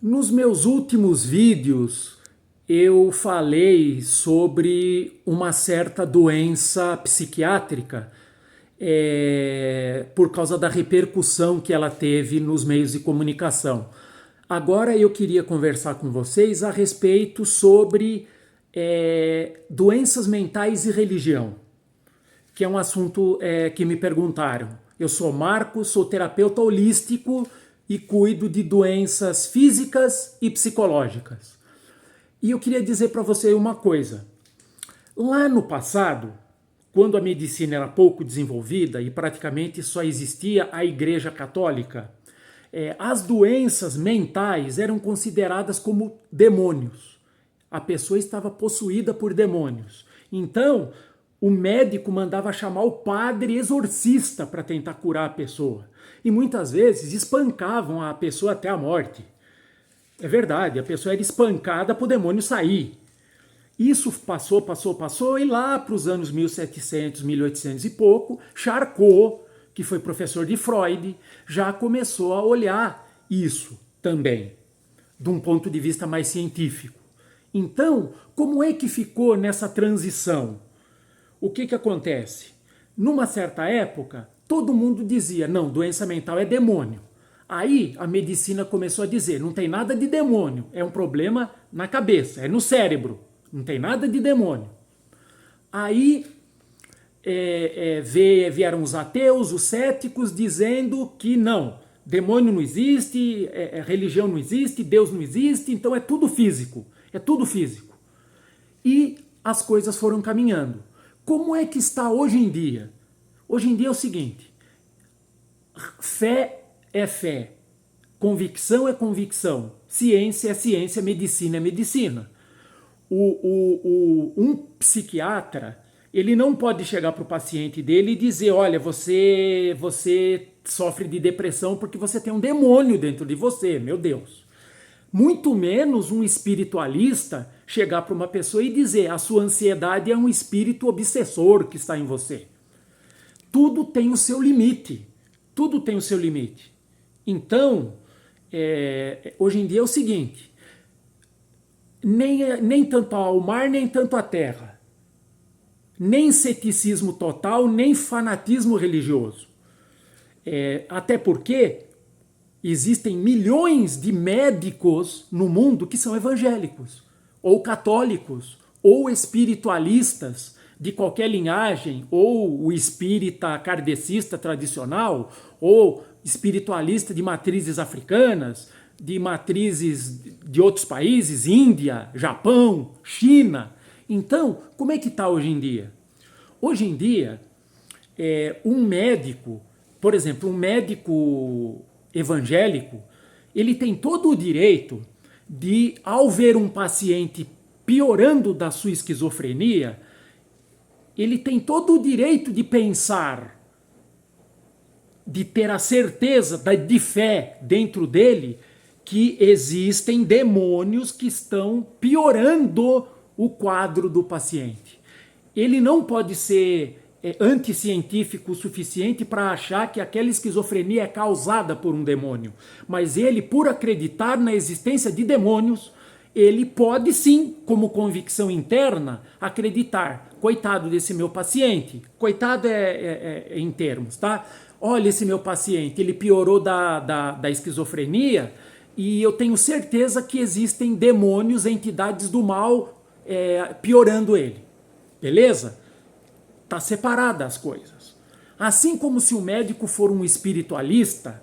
Nos meus últimos vídeos, eu falei sobre uma certa doença psiquiátrica por causa da repercussão que ela teve nos meios de comunicação. Agora eu queria conversar com vocês a respeito sobre doenças mentais e religião, que é um assunto que me perguntaram. Eu sou Marcos, sou terapeuta holístico e cuido de doenças físicas e psicológicas. E eu queria dizer para você uma coisa. Lá no passado, quando a medicina era pouco desenvolvida e praticamente só existia a Igreja Católica, as doenças mentais eram consideradas como demônios. A pessoa estava possuída por demônios. Então, o médico mandava chamar o padre exorcista para tentar curar a pessoa. E muitas vezes espancavam a pessoa até a morte. É verdade, a pessoa era espancada para o demônio sair. Isso passou, e lá para os anos 1700, 1800 e pouco, Charcot, que foi professor de Freud, já começou a olhar isso também, de um ponto de vista mais científico. Então, como é que ficou nessa transição? O que acontece? Numa certa época, todo mundo dizia, não, doença mental é demônio. Aí a medicina começou a dizer, não tem nada de demônio, é um problema na cabeça, é no cérebro, não tem nada de demônio. Aí vieram os ateus, os céticos, dizendo que não, demônio não existe, religião não existe, Deus não existe, então é tudo físico, é tudo físico. E as coisas foram caminhando. Como é que está hoje em dia? Hoje em dia é o seguinte, fé é fé, convicção é convicção, ciência é ciência, medicina é medicina. Um psiquiatra, ele não pode chegar para o paciente dele e dizer, olha, você sofre de depressão porque você tem um demônio dentro de você, meu Deus. Muito menos um espiritualista chegar para uma pessoa e dizer, a sua ansiedade é um espírito obsessor que está em você. Tudo tem o seu limite. Tudo tem o seu limite. Então, hoje em dia é o seguinte, nem tanto ao mar, nem tanto à terra. Nem ceticismo total, nem fanatismo religioso. Até porque existem milhões de médicos no mundo que são evangélicos, ou católicos, ou espiritualistas de qualquer linhagem, ou o espírita kardecista tradicional, ou espiritualista de matrizes africanas, de matrizes de outros países, Índia, Japão, China. Então, como é que está hoje em dia? Hoje em dia, um médico, por exemplo, um médico evangélico, ele tem todo o direito de, ao ver um paciente piorando da sua esquizofrenia, ele tem todo o direito de pensar, de ter a certeza de fé dentro dele, que existem demônios que estão piorando o quadro do paciente. Ele não pode ser anticientífico o suficiente para achar que aquela esquizofrenia é causada por um demônio. Mas ele, por acreditar na existência de demônios, ele pode sim, como convicção interna, acreditar. Coitado desse meu paciente. Coitado em termos, tá? Olha esse meu paciente, ele piorou da esquizofrenia e eu tenho certeza que existem demônios, entidades do mal piorando ele. Beleza? Está separada as coisas. Assim como se o médico for um espiritualista,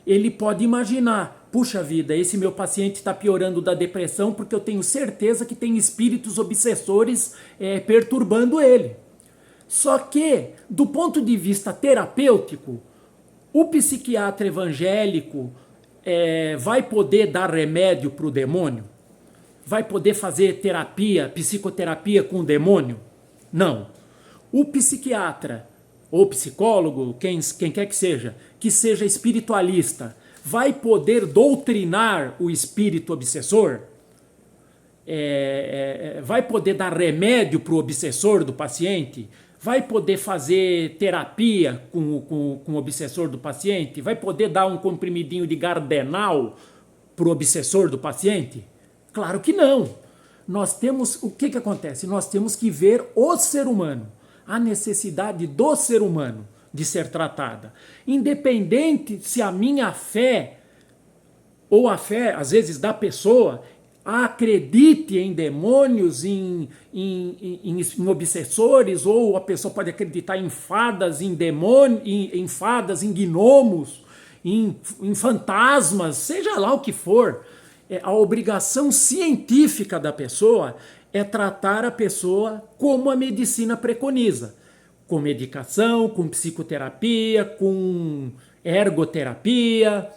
ele pode imaginar, puxa vida, esse meu paciente está piorando da depressão porque eu tenho certeza que tem espíritos obsessores perturbando ele. Só que, do ponto de vista terapêutico, o psiquiatra evangélico vai poder dar remédio para o demônio? Vai poder fazer terapia, psicoterapia com o demônio? Não. O psiquiatra ou psicólogo, quem quer que seja espiritualista, vai poder doutrinar o espírito obsessor? Vai poder dar remédio para o obsessor do paciente? Vai poder fazer terapia com o obsessor do paciente? Vai poder dar um comprimidinho de Gardenal para o obsessor do paciente? Claro que não. Nós temos, o que acontece? Nós temos que ver o ser humano, a necessidade do ser humano de ser tratada. Independente se a minha fé, ou a fé, às vezes, da pessoa, acredite em demônios, em obsessores, ou a pessoa pode acreditar em fadas, em demônios, em fadas, em gnomos, em fantasmas, seja lá o que for. A obrigação científica da pessoa é tratar a pessoa como a medicina preconiza, com medicação, com psicoterapia, com ergoterapia,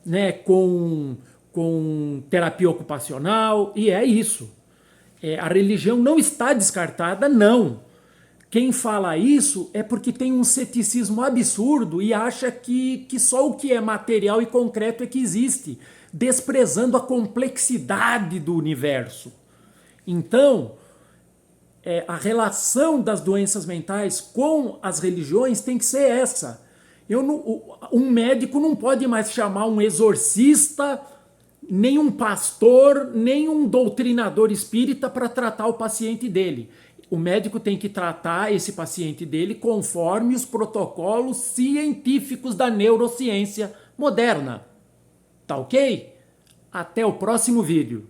né, com terapia ocupacional, e é isso. A religião não está descartada, não. Quem fala isso é porque tem um ceticismo absurdo e acha que só o que é material e concreto é que existe, desprezando a complexidade do universo. Então, a relação das doenças mentais com as religiões tem que ser essa. Um médico não pode mais chamar um exorcista, nem um pastor, nem um doutrinador espírita para tratar o paciente dele. O médico tem que tratar esse paciente dele conforme os protocolos científicos da neurociência moderna. Tá ok? Até o próximo vídeo.